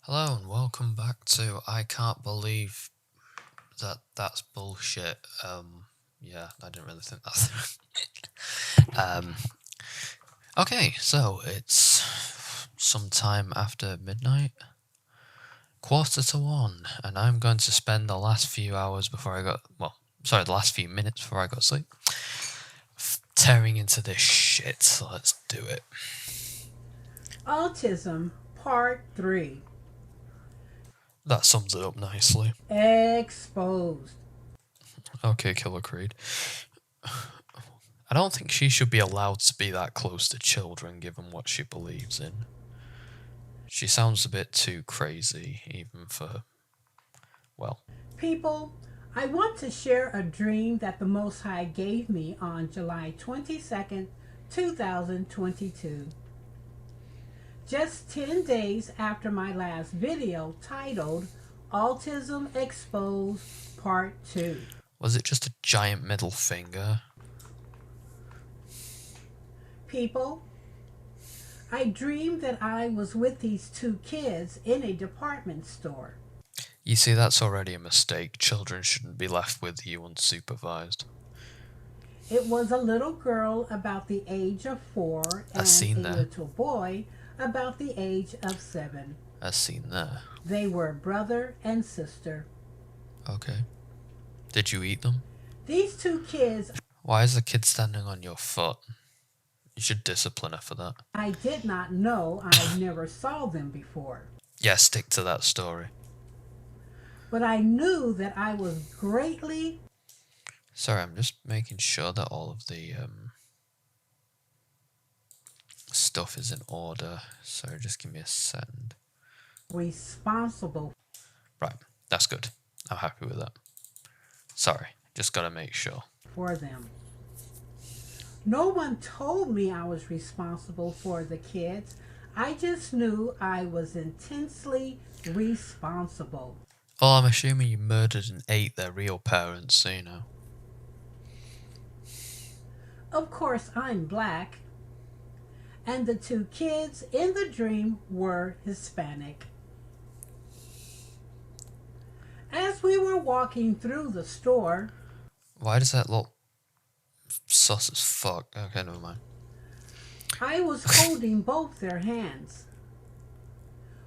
Hello and welcome back to I Can't Believe That's Bullshit. Yeah, I didn't really think that through. Okay, so it's sometime after midnight, 1:45, and I'm going to spend the last few hours before the last few minutes before I got sleep, tearing into this shit, so let's do it. Autism Part 3 That sums it up nicely. Exposed. Okay, Killer Creed. I don't think she should be allowed to be that close to children given what she believes in. She sounds a bit too crazy, even for, well. People, I want to share a dream that the Most High gave me on July 22nd, 2022. Just 10 days after my last video titled Autism Exposed Part 2. Was it just a giant middle finger? People, I dreamed that I was with these two kids in a department store. You see, that's already a mistake. Children shouldn't be left with you unsupervised. It was a little girl about the age of 4 and a little boy about the age of 7. As seen there. They were brother and sister. Okay. Did you eat them? These two kids... Why is the kid standing on your foot? You should discipline her for that. I did not know. I never saw them before. Yeah, stick to that story. But I knew that I was greatly... Sorry, I'm just making sure that all of the stuff is in order. Sorry, just give me a second. Responsible. Right, that's good. I'm happy with that. Sorry, just gotta make sure. For them. No one told me I was responsible for the kids. I just knew I was intensely responsible. Well, I'm assuming you murdered and ate their real parents, so you know. Of course, I'm black. And the two kids in the dream were Hispanic. As we were walking through the store... Why does that look sus as fuck? Okay, never mind. I was holding both their hands.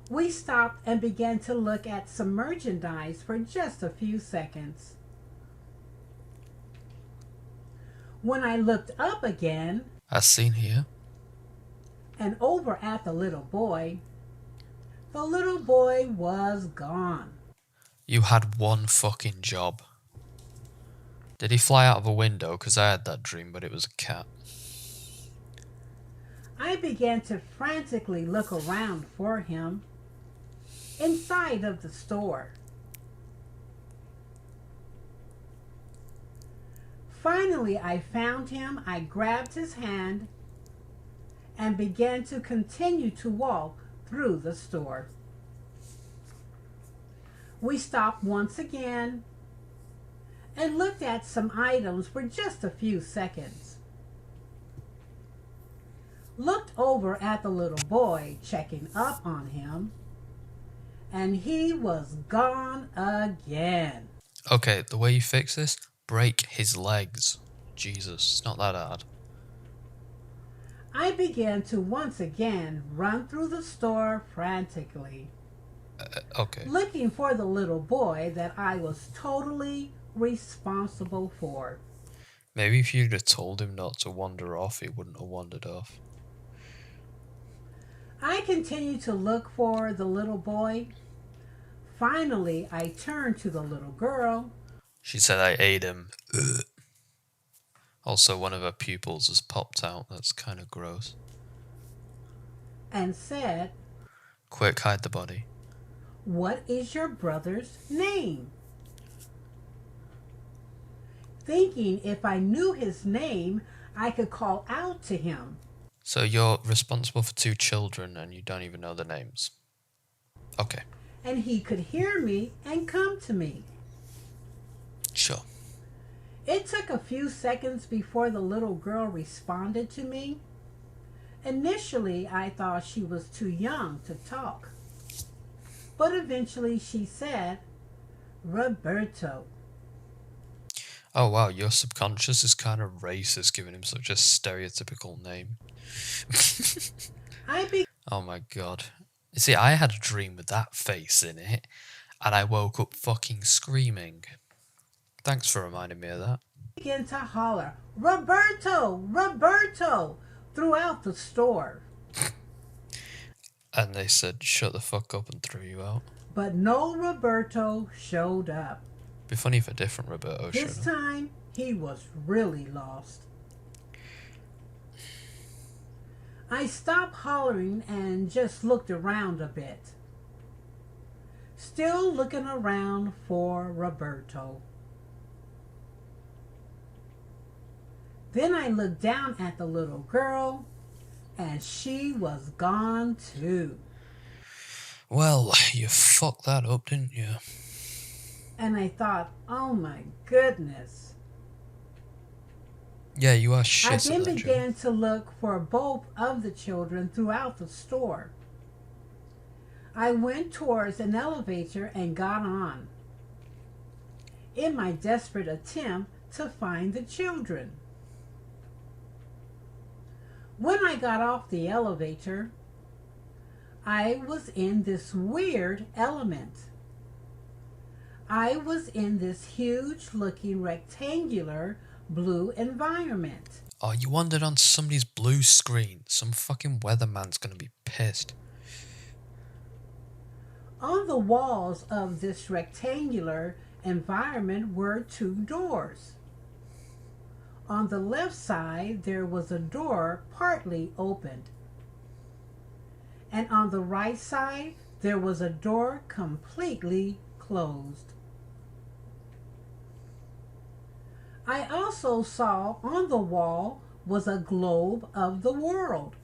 We stopped and began to look at some merchandise for just a few seconds. When I looked up again... As seen here. And over at the little boy was gone. You had one fucking job. Did he fly out of a window? Because I had that dream, but it was a cat. I began to frantically look around for him inside of the store. Finally, I found him. I grabbed his hand and began to continue to walk through the store. We stopped once again and looked at some items for just a few seconds. Looked over at the little boy, checking up on him, and he was gone again. Okay, the way you fix this, break his legs. Jesus, it's not that hard. I began to once again run through the store frantically. Okay. Looking for the little boy that I was totally responsible for. Maybe if you'd have told him not to wander off, he wouldn't have wandered off. I continued to look for the little boy. Finally, I turned to the little girl. She said I ate him. Ugh. Also, one of her pupils has popped out. That's kind of gross. And said, Quick, hide the body. What is your brother's name? Thinking if I knew his name, I could call out to him. So you're responsible for 2 children and you don't even know their names. Okay. And he could hear me and come to me. Sure. It took a few seconds before the little girl responded to me. Initially, I thought she was too young to talk. but eventually she said, Roberto. Oh wow, your subconscious is kind of racist, giving him such a stereotypical name. Oh my god. You see, I had a dream with that face in it, and I woke up fucking screaming. Thanks for reminding me of that. Began to holler, Roberto, Roberto, throughout the store. And they said, shut the fuck up, and threw you out. But no Roberto showed up. Be funny if a different Roberto showed up. This time, he was really lost. I stopped hollering and just looked around a bit. Still looking around for Roberto. Then I looked down at the little girl, and she was gone too. Well, you fucked that up, didn't you? And I thought, oh my goodness. Yeah, you are shit at that. I then began to look for both of the children throughout the store. I went towards an elevator and got on, in my desperate attempt to find the children. When I got off the elevator, I was in this weird element. I was in this huge looking rectangular blue environment. Oh, you wandered on somebody's blue screen. Some fucking weatherman's gonna be pissed. On the walls of this rectangular environment were two doors. On the left side, there was a door partly opened. And on the right side, there was a door completely closed. I also saw on the wall was a globe of the world.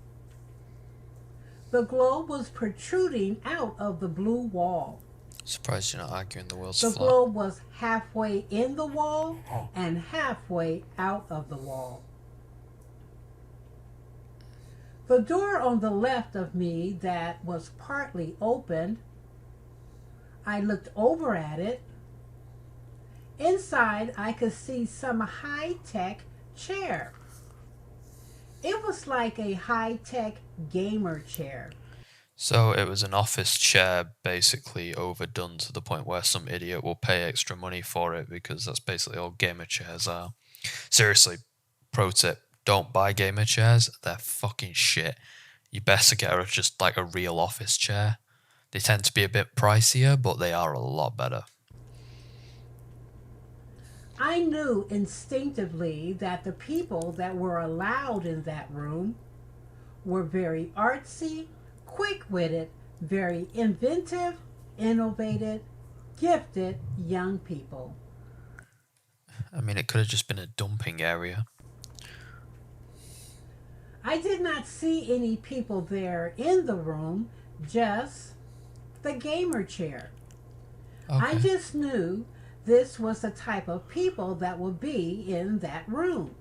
The globe was protruding out of the blue wall. Surprised you're not arguing the world's The flat. globe was halfway in the wall and halfway out of the wall. The door on the left of me that was partly opened, I looked over at it. Inside, I could see some high-tech chair. It was like a high-tech gamer chair. So it was an office chair basically overdone to the point where some idiot will pay extra money for it, because that's basically all gamer chairs are. Seriously, pro tip, don't buy gamer chairs, they're fucking shit. You better get just like a real office chair. They tend to be a bit pricier, but they are a lot better. I knew instinctively that the people that were allowed in that room were very artsy, quick-witted, very inventive, innovative, gifted young people. I mean, it could have just been a dumping area. I did not see any people there in the room, just the gamer chair. Okay. I just knew this was the type of people that would be in that room.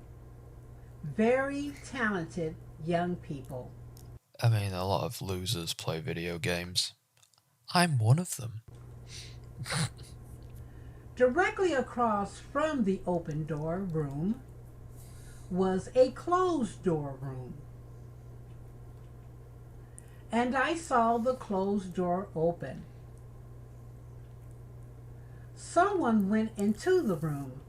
Very talented young people. I mean, a lot of losers play video games. I'm one of them. Directly across from the open door room was a closed door room. And I saw the closed door open. Someone went into the room,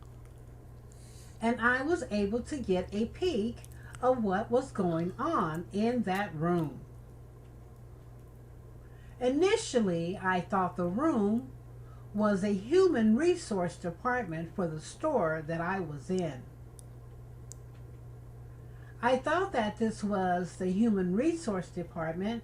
and I was able to get a peek of what was going on in that room. Initially, I thought the room was a human resource department for the store that I was in. I thought that this was the human resource department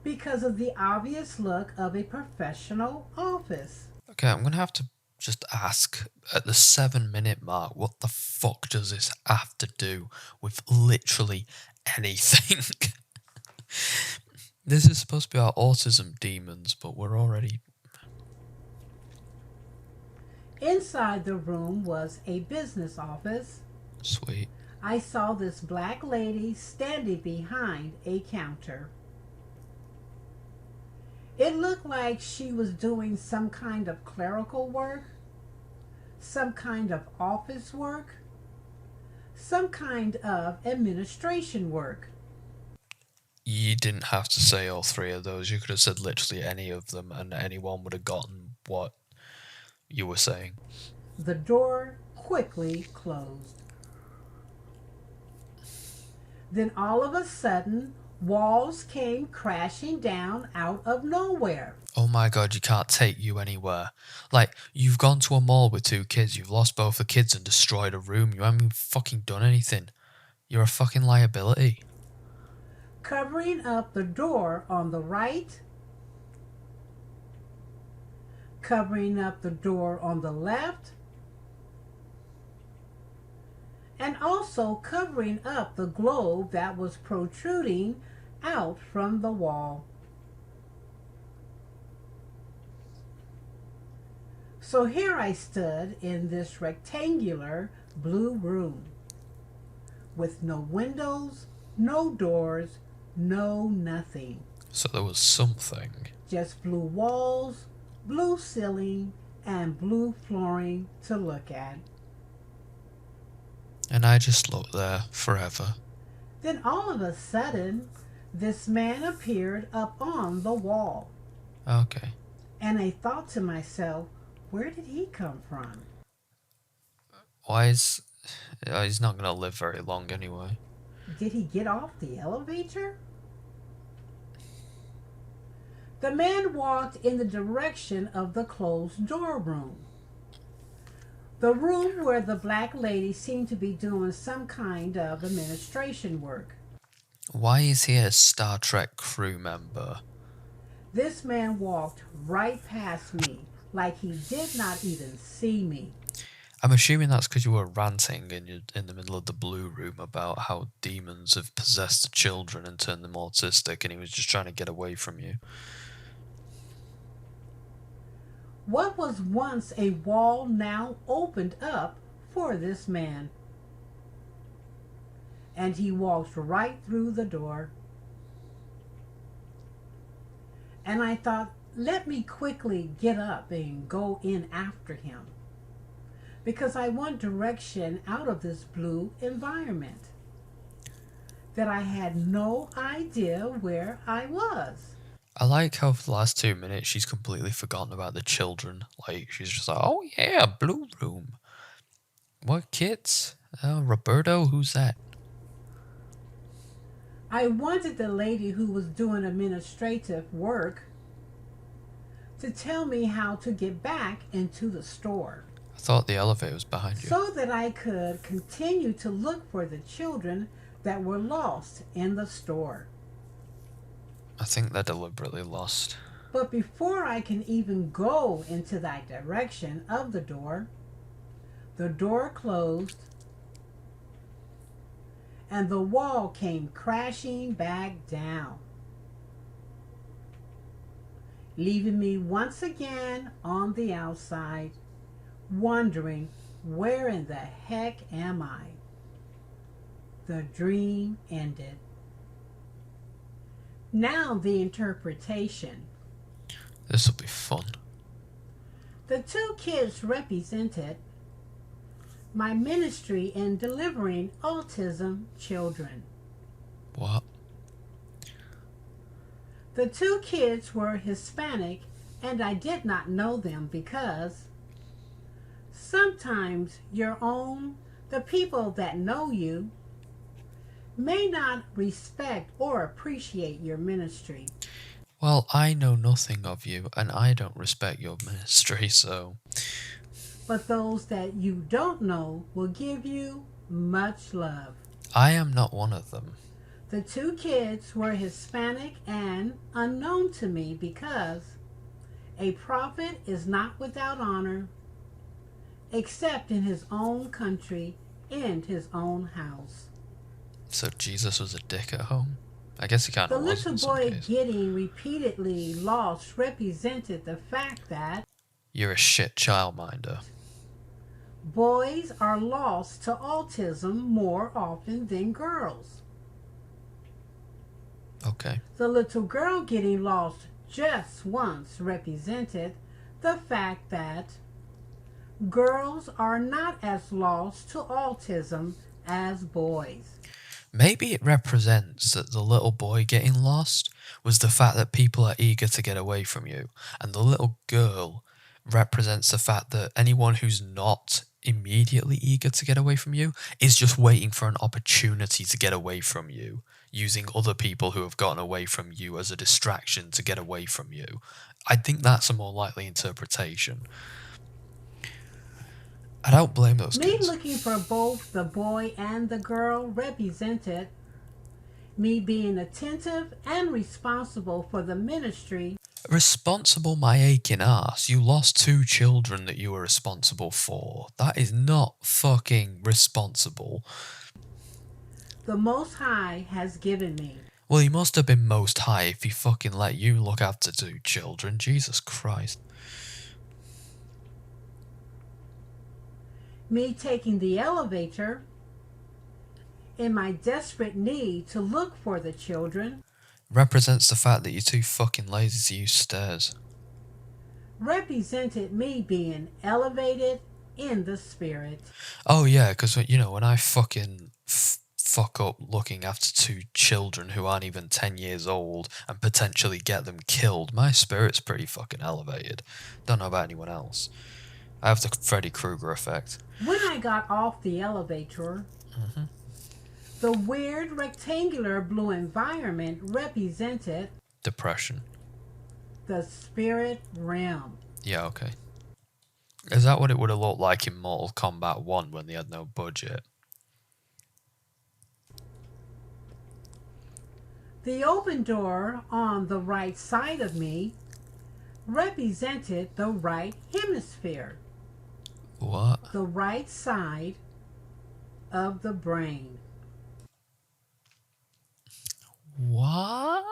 because of the obvious look of a professional office. Okay, I'm gonna have to just ask, at the 7-minute mark, what the fuck does this have to do with literally anything? This is supposed to be our autism demons, but we're already... Inside the room was a business office. Sweet. I saw this black lady standing behind a counter. It looked like she was doing some kind of clerical work, some kind of office work, some kind of administration work. You didn't have to say all three of those. You could have said literally any of them, and anyone would have gotten what you were saying. The door quickly closed. Then all of a sudden, walls came crashing down out of nowhere. Oh my god, you can't take you anywhere. Like, you've gone to a mall with two kids, you've lost both the kids and destroyed a room, you haven't even fucking done anything. You're a fucking liability. Covering up the door on the right, covering up the door on the left, and also covering up the globe that was protruding out from the wall. So here I stood in this rectangular blue room with no windows, no doors, no nothing. So there was something. Just blue walls, blue ceiling, and blue flooring to look at. And I just looked there forever. Then all of a sudden, this man appeared up on the wall. Okay. And I thought to myself, where did he come from? Why is... he's not going to live very long anyway. Did he get off the elevator? The man walked in the direction of the closed door room. The room where the black lady seemed to be doing some kind of administration work. Why is he a Star Trek crew member? This man walked right past me like he did not even see me. I'm assuming that's because you were ranting in the middle of the blue room about how demons have possessed the children and turned them autistic, and he was just trying to get away from you. What was once a wall now opened up for this man. And he walked right through the door. And I thought, let me quickly get up and go in after him, because I want direction out of this blue environment that I had no idea where I was. I like how for the last 2 minutes she's completely forgotten about the children. Like, she's just like, oh yeah, blue room. What kids? Roberto, who's that? I wanted the lady who was doing administrative work to tell me how to get back into the store, I thought the elevator was behind you. so that I could continue to look for the children that were lost in the store. I think they're deliberately lost. But before I can even go into that direction of the door closed and the wall came crashing back down, leaving me once again on the outside, wondering, where in the heck am I? The dream ended. Now the interpretation. This will be fun. The two kids represented my ministry in delivering autism children. What? The two kids were Hispanic, and I did not know them because sometimes the people that know you, may not respect or appreciate your ministry. Well, I know nothing of you, and I don't respect your ministry, so... But those that you don't know will give you much love. I am not one of them. The two kids were Hispanic and unknown to me because a prophet is not without honor except in his own country and his own house. So Jesus was a dick at home? I guess he kind The of was in little some boy cases. getting repeatedly lost represented the fact that You're a shit childminder. boys are lost to autism more often than girls. Okay. The little girl getting lost just once represented the fact that girls are not as lost to autism as boys. Maybe it represents that the little boy getting lost was the fact that people are eager to get away from you, and the little girl represents the fact that anyone who's not immediately eager to get away from you is just waiting for an opportunity to get away from you, using other people who have gotten away from you as a distraction to get away from you. I think that's a more likely interpretation. I don't blame those Me kids. looking for both the boy and the girl represented me being attentive and responsible for the ministry. Responsible my aching ass. You lost 2 children that you were responsible for. That is not fucking responsible. The Most High has given me. Well, he must have been most high if he fucking let you look after 2 children. Jesus Christ. Me taking the elevator in my desperate need to look for the children Represents the fact that you're too fucking lazy to use stairs. represented me being elevated in the spirit. Oh yeah, because when I fucking fuck up looking after 2 children who aren't even 10 years old and potentially get them killed, my spirit's pretty fucking elevated. Don't know about anyone else. I have the Freddy Krueger effect. When I got off the elevator, the weird rectangular blue environment represented Depression. the spirit realm. Yeah, okay. Is that what it would have looked like in Mortal Kombat 1 when they had no budget? The open door on the right side of me represented the right hemisphere, What? the right side of the brain. What?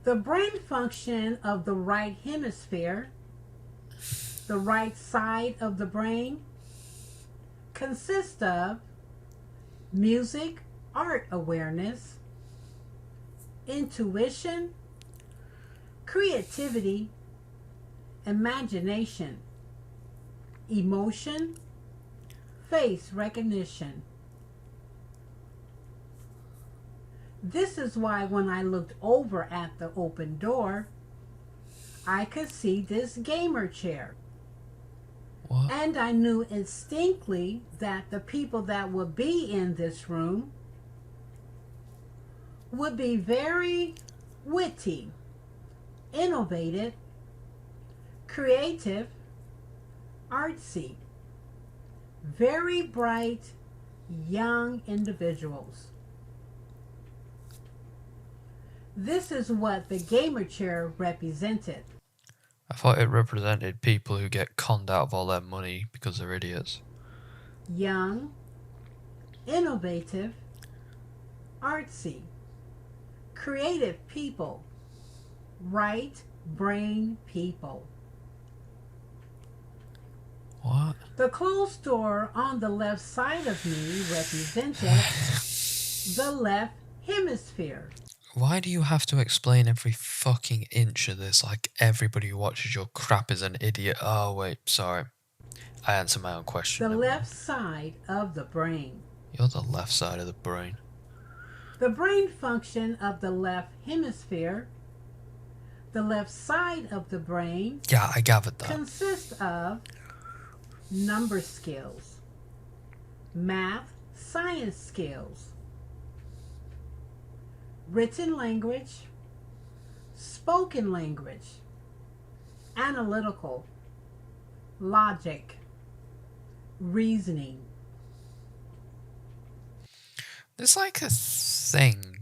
The brain function of the right hemisphere, the right side of the brain, consists of music, art awareness, intuition, creativity, imagination, emotion, face recognition. This is why when I looked over at the open door, I could see this gamer chair. What? And I knew instinctively that the people that would be in this room would be very witty, innovative, creative, artsy, very bright, young individuals. This is what the gamer chair represented. I thought it represented people who get conned out of all their money because they're idiots. Young, innovative, artsy, creative people, right brain people. What? The closed door on the left side of me represented the left hemisphere. Why do you have to explain every fucking inch of this like everybody who watches your crap is an idiot? Oh, wait, sorry. I answered my own question. The never mind. left side of the brain. You're the left side of the brain. The brain function of the left hemisphere, the left side of the brain, Yeah, I gathered that. consists of number skills, math, science skills, written language, spoken language, analytical, logic, reasoning. There's like a thing.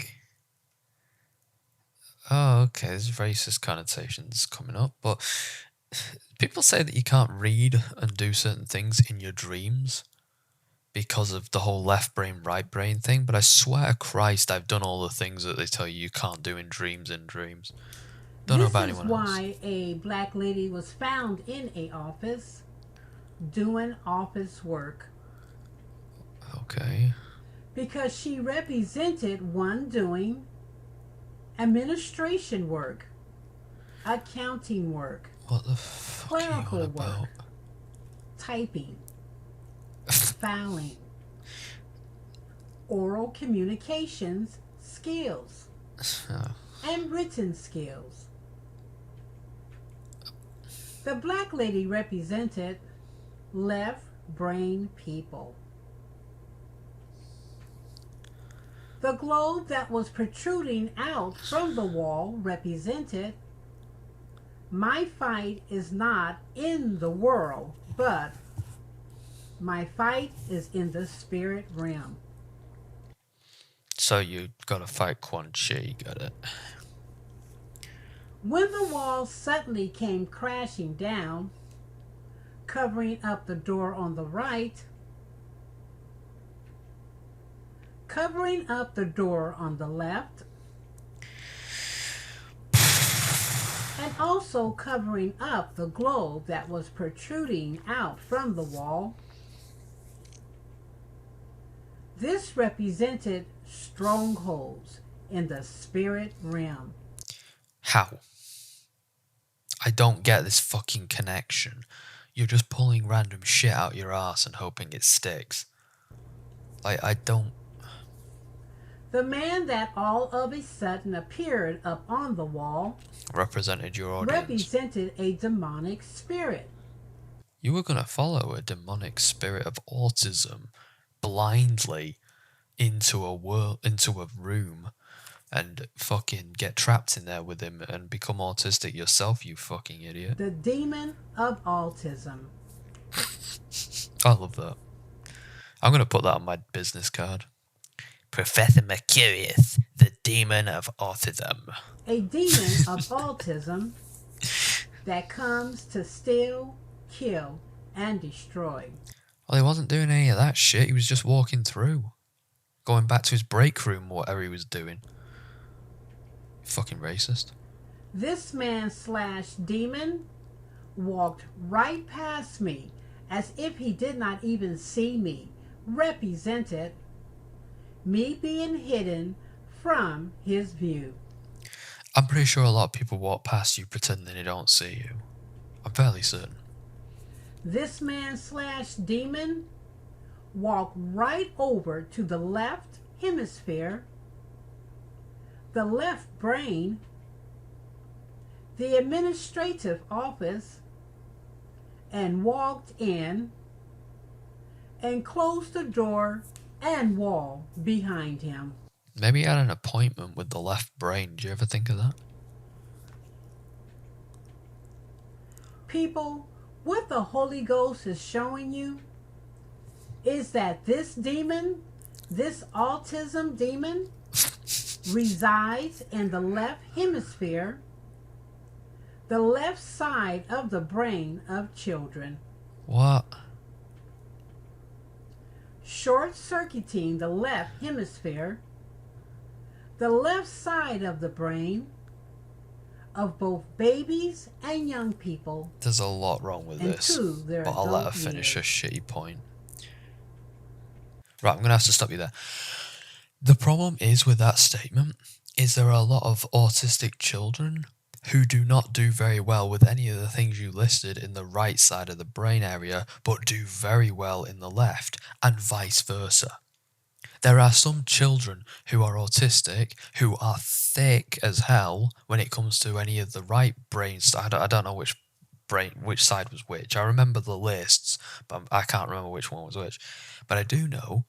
Oh, okay, there's racist connotations coming up, but people say that you can't read and do certain things in your dreams because of the whole left brain, right brain thing, but I swear to Christ I've done all the things that they tell you can't do in dreams. Don't know about anyone else. This is why a black lady was found in a office doing office work. Okay. Because she represented one doing administration work, accounting work, What the fuck are you on clerical about? work, typing, filing, oral communications skills, and written skills. The black lady represented left brain people. The globe that was protruding out from the wall represented my fight is not in the world, but my fight is in the spirit realm. So you gotta fight Quan Chi, got it? When the wall suddenly came crashing down, covering up the door on the right, covering up the door on the left, and also covering up the globe that was protruding out from the wall. This represented strongholds in the spirit realm. How? I don't get this fucking connection. You're just pulling random shit out your ass and hoping it sticks. I don't... The man that all of a sudden appeared up on the wall represented your audience. represented a demonic spirit. You were gonna follow a demonic spirit of autism blindly into a room and fucking get trapped in there with him and become autistic yourself, you fucking idiot. The demon of autism. I love that. I'm gonna put that on my business card. Professor Mercurius, the demon of autism. A demon of autism that comes to steal, kill, and destroy. Well, he wasn't doing any of that shit. He was just walking through. Going back to his break room, whatever he was doing. Fucking racist. This man / demon walked right past me as if he did not even see me, represented me being hidden from his view. I'm pretty sure a lot of people walk past you pretending they don't see you. I'm fairly certain. This man / demon walked right over to the left hemisphere, the left brain, the administrative office, and walked in and closed the door and wall behind him. Maybe he had an appointment with the left brain. Do you ever think of that? People, what the Holy Ghost is showing you is that this demon, this autism demon, resides in the left hemisphere, the left side of the brain of children. What? Short-circuiting the left hemisphere, the left side of the brain of both babies and young people. There's a lot wrong with this, but I'll let her finish her shitty point. Right, I'm going to have to stop you there. The problem is with that statement is there are a lot of autistic children who do not do very well with any of the things you listed in the right side of the brain area, but do very well in the left, and vice versa. There are some children who are autistic who are thick as hell when it comes to any of the right brain side. I don't know which side was which. I remember the lists, but I can't remember which one was which. But I do know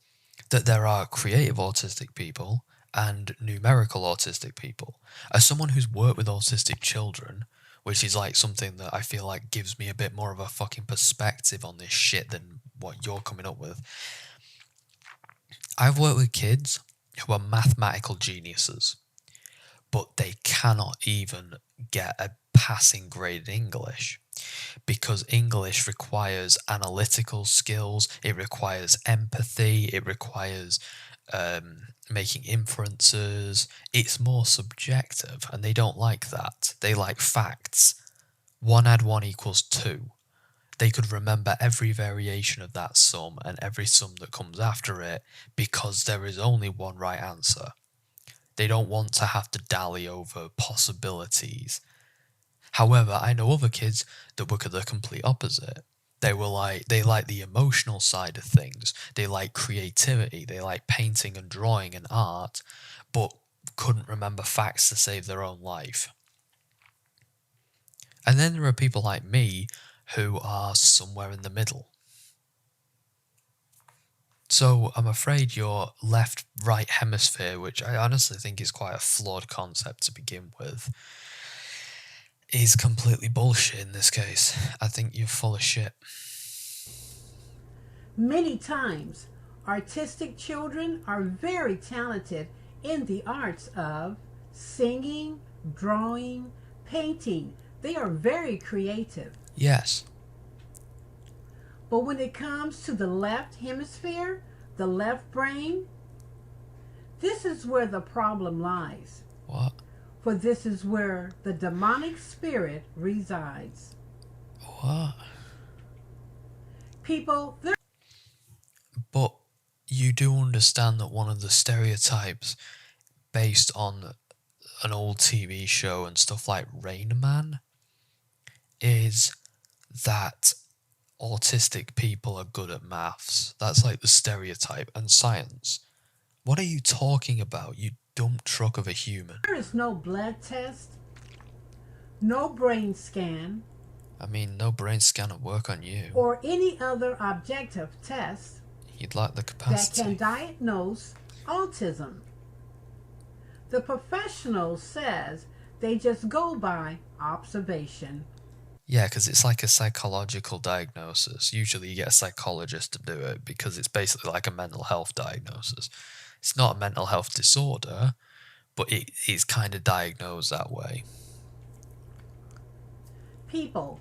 that there are creative autistic people and numerical autistic people. As someone who's worked with autistic children, which is like something that I feel like gives me a bit more of a fucking perspective on this shit than what you're coming up with. I've worked with kids who are mathematical geniuses, but they cannot even get a passing grade in English because English requires analytical skills, it requires empathy, it requires making inferences. It's more subjective, and they don't like that. They like facts. 1 + 1 = 2. They could remember every variation of that sum and every sum that comes after it because there is only one right answer. They don't want to have to dally over possibilities. However, I know other kids that were the complete opposite. They like the emotional side of things. They like creativity. They like painting and drawing and art, but couldn't remember facts to save their own life. And then there are people like me who are somewhere in the middle. So I'm afraid your left-right hemisphere, which I honestly think is quite a flawed concept to begin with, is completely bullshit in this case. I think you're full of shit. Many times, artistic children are very talented in the arts of singing, drawing, painting. They are very creative. Yes. But when it comes to the left hemisphere, the left brain, this is where the problem lies. What? For this is where the demonic spirit resides. What? People, they're But you do understand that one of the stereotypes based on an old TV show and stuff like Rain Man is that autistic people are good at maths. That's like the stereotype. And science. What are you talking about, you dumb truck of a human? there is no blood test, no brain scan, I mean, no brain scan would work on you. or any other objective test You'd lack the that capacity. can diagnose autism. The professional says they just go by observation. Yeah, because it's like a psychological diagnosis. Usually you get a psychologist to do it because it's basically like a mental health diagnosis. It's not a mental health disorder, but it is kind of diagnosed that way. People,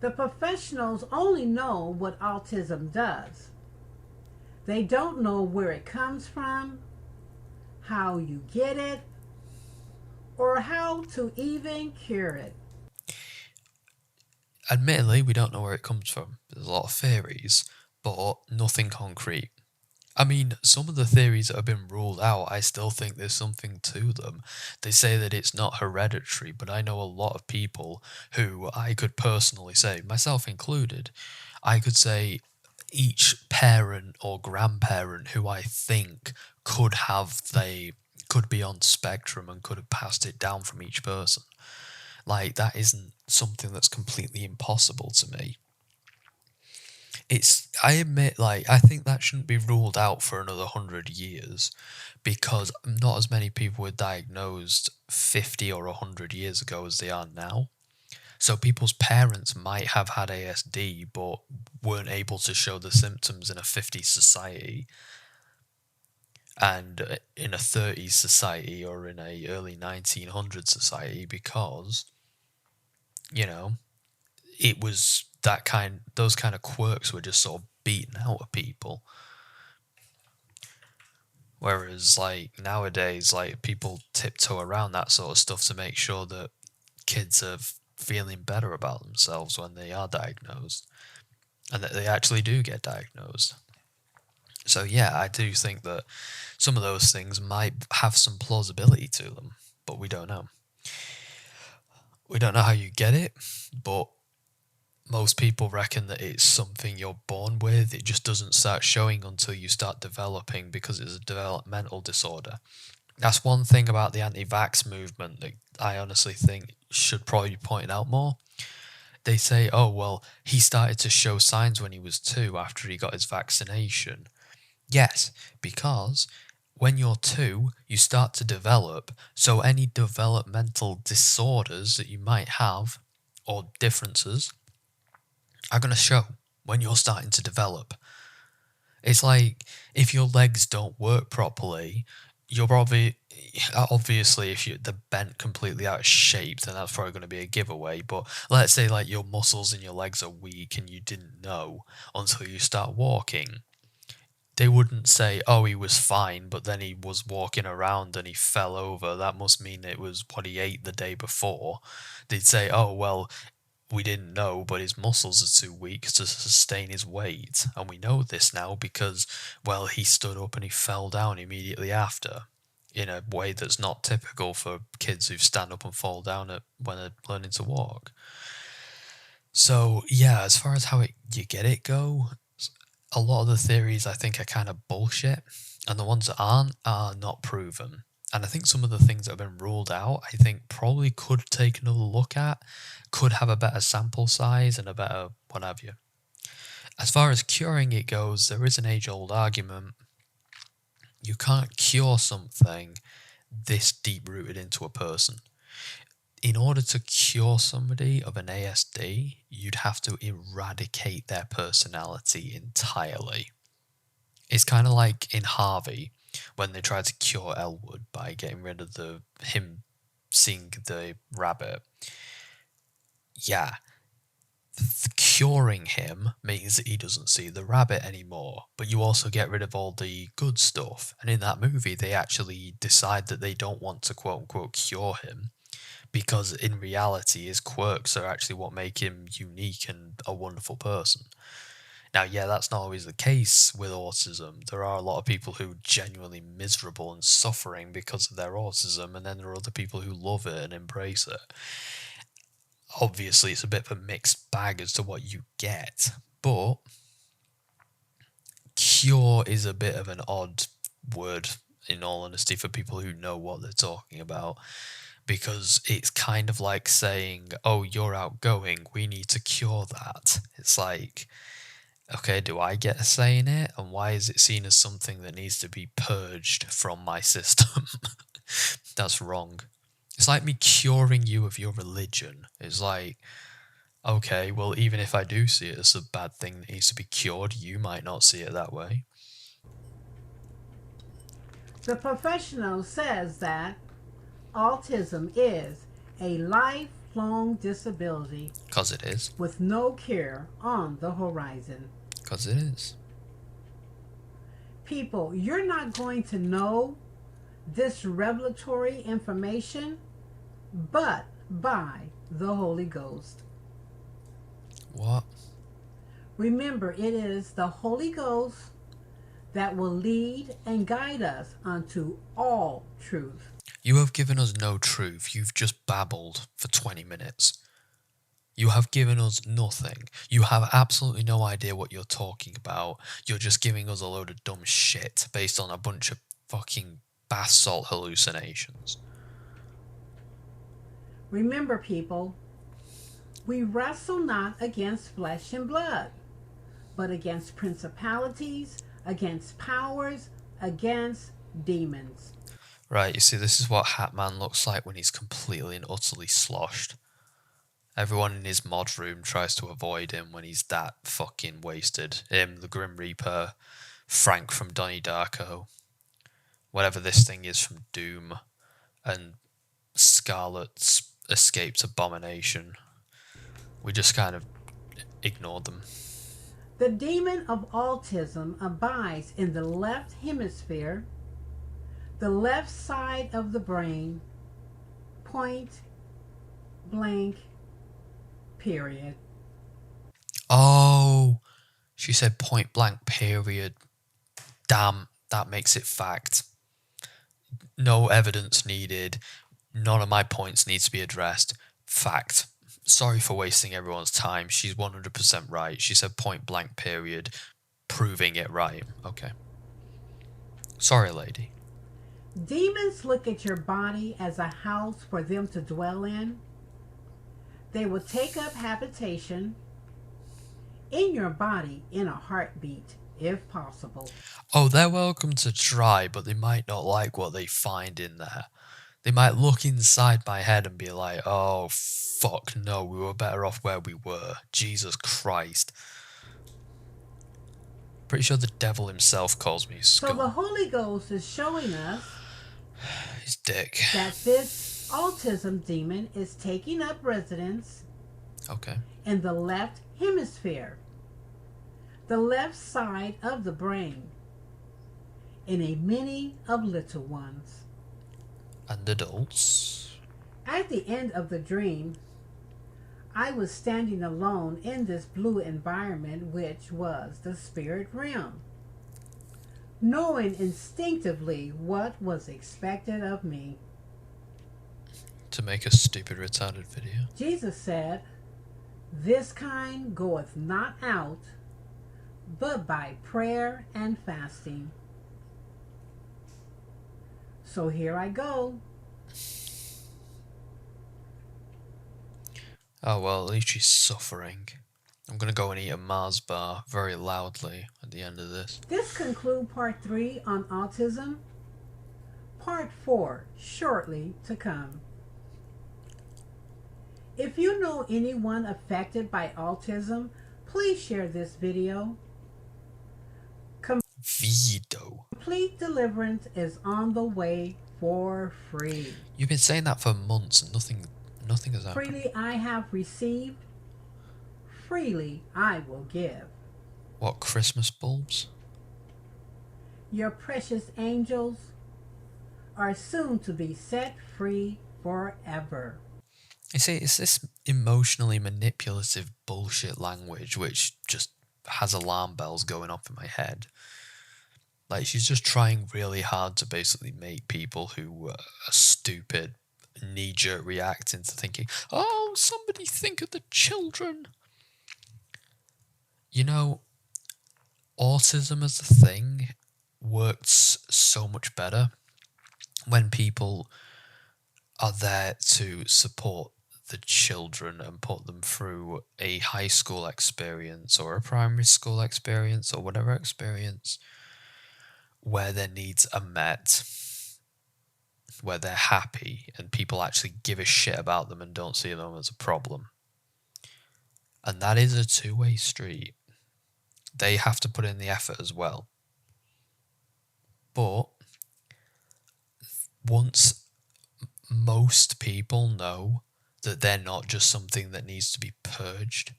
the professionals only know what autism does. They don't know where it comes from, how you get it, or how to even cure it. Admittedly, we don't know where it comes from. There's a lot of theories, but nothing concrete. I mean, some of the theories that have been ruled out, I still think there's something to them. They say that it's not hereditary, but I know a lot of people who I could personally say, myself included, I could say each parent or grandparent who I think could be on spectrum and could have passed it down from each person. Like, that isn't something that's completely impossible to me. I admit, like, I think that shouldn't be ruled out for another 100 years because not as many people were diagnosed 50 or 100 years ago as they are now. So people's parents might have had ASD but weren't able to show the symptoms in a 50s society and in a 30s society or in a early 1900s society because, you know, it was those kind of quirks were just sort of beaten out of people. Whereas, like, nowadays, like, people tiptoe around that sort of stuff to make sure that kids are feeling better about themselves when they are diagnosed and that they actually do get diagnosed. So yeah, I do think that some of those things might have some plausibility to them, but we don't know. We don't know how you get it, but most people reckon that it's something you're born with. It just doesn't start showing until you start developing because it's a developmental disorder. That's one thing about the anti-vax movement that I honestly think should probably be pointed out more. They say, oh, well, he started to show signs when he was 2 after he got his vaccination. Yes, because when you're 2, you start to develop, so any developmental disorders that you might have, or differences, are going to show when you're starting to develop. It's like if your legs don't work properly, you're obviously if they're bent completely out of shape, then that's probably going to be a giveaway. But let's say like your muscles in your legs are weak and you didn't know until you start walking. They wouldn't say, oh, he was fine, but then he was walking around and he fell over. That must mean it was what he ate the day before. They'd say, oh, well, we didn't know, but his muscles are too weak to sustain his weight. And we know this now because, well, he stood up and he fell down immediately after. in a way that's not typical for kids who stand up and fall down when they're learning to walk. So yeah, as far as how you get it go, a lot of the theories I think are kind of bullshit, and the ones that aren't are not proven. And I think some of the things that have been ruled out, I think probably could take another look at, could have a better sample size and a better what have you. As far as curing it goes, there is an age-old argument. You can't cure something this deep-rooted into a person. In order to cure somebody of an ASD, you'd have to eradicate their personality entirely. It's kind of like in Harvey, when they tried to cure Elwood by getting rid of him seeing the rabbit. Yeah, curing him means that he doesn't see the rabbit anymore, but you also get rid of all the good stuff. And in that movie, they actually decide that they don't want to quote-unquote cure him, because in reality his quirks are actually what make him unique and a wonderful person. Now, yeah, that's not always the case with autism. There are a lot of people who are genuinely miserable and suffering because of their autism, and then there are other people who love it and embrace it. Obviously, it's a bit of a mixed bag as to what you get, but cure is a bit of an odd word, in all honesty, for people who know what they're talking about, because it's kind of like saying, oh, you're outgoing, we need to cure that. It's like, okay, do I get a say in it? And why is it seen as something that needs to be purged from my system? That's wrong. It's like me curing you of your religion. It's like, okay, well, even if I do see it as a bad thing that needs to be cured, you might not see it that way. The professional says that autism is a lifelong disability 'Cause it is. with no cure on the horizon. 'Cause it is. People, you're not going to know this revelatory information but by the Holy Ghost. What? Remember, it is the Holy Ghost that will lead and guide us unto all truth. You have given us no truth. You've just babbled for 20 minutes. You have given us nothing. You have absolutely no idea what you're talking about. You're just giving us a load of dumb shit based on a bunch of fucking bath salt hallucinations. Remember, people, we wrestle not against flesh and blood, but against principalities, against powers, against demons. Right, you see, this is what Hatman looks like when he's completely and utterly sloshed. Everyone in his mod room tries to avoid him when he's that fucking wasted. Him, the Grim Reaper, Frank from Donnie Darko, whatever this thing is from Doom, and Scarlet's escaped abomination. We just kind of ignored them. The demon of autism abides in the left hemisphere, the left side of the brain, point blank, period. Oh, she said point blank, period. Damn, that makes it fact. No evidence needed. None of my points needs to be addressed. Fact. Sorry for wasting everyone's time. She's 100% right. She said point blank, period, proving it right. Okay. Sorry, lady. Demons look at your body as a house for them to dwell in. They will take up habitation in your body in a heartbeat, if possible. Oh, they're welcome to try, but they might not like what they find in there. They might look inside my head and be like, oh, fuck no, we were better off where we were. Jesus Christ. Pretty sure the devil himself calls me scum. So the Holy Ghost is showing us his dick. That this autism demon is taking up residence in the left hemisphere, the left side of the brain, in a many of little ones. And adults. At the end of the dream, I was standing alone in this blue environment, which was the spirit realm. knowing instinctively what was expected of me. To make a stupid retarded video. Jesus said, "This kind goeth not out, but by prayer and fasting." So here I go. Oh well, at least she's suffering. I'm gonna go and eat a Mars bar very loudly at the end of this. This concludes part 3 on autism. Part 4 shortly to come. If you know anyone affected by autism, please share this video. Complete deliverance is on the way for free. You've been saying that for months and nothing has happened. Freely I have received, freely I will give. What, Christmas bulbs? Your precious angels are soon to be set free forever. You see, it's this emotionally manipulative bullshit language which just has alarm bells going off in my head. Like, she's just trying really hard to basically make people who are stupid knee-jerk react into thinking, oh, somebody think of the children. You know, autism as a thing works so much better when people are there to support the children and put them through a high school experience or a primary school experience or whatever experience where their needs are met, where they're happy and people actually give a shit about them and don't see them as a problem. And that is a two-way street. They have to put in the effort as well. But once most people know that they're not just something that needs to be purged,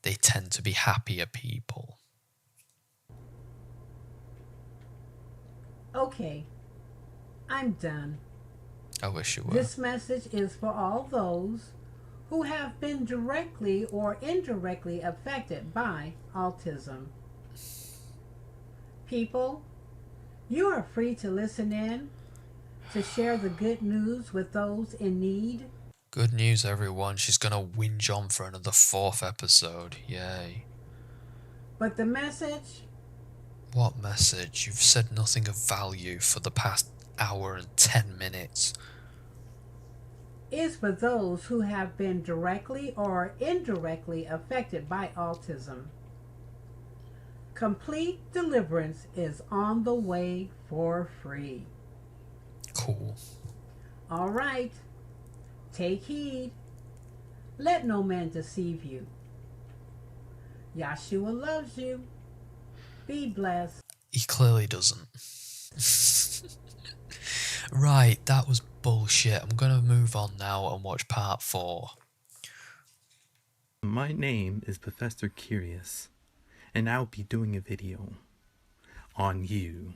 they tend to be happier people. Okay, I'm done. I wish you were. This message is for all those who have been directly or indirectly affected by autism. People, you are free to listen in, to share the good news with those in need. Good news, everyone. She's gonna whinge on for another 4th episode. Yay. But the message? What message? You've said nothing of value for the past hour and 10 minutes. Is for those who have been directly or indirectly affected by autism. Complete deliverance is on the way for free. Cool. All right. Take heed. Let no man deceive you. Yahshua loves you. Be blessed. He clearly doesn't. Right, that was bullshit. I'm gonna move on now and watch part 4. My name is Professor Curious, and I'll be doing a video on you.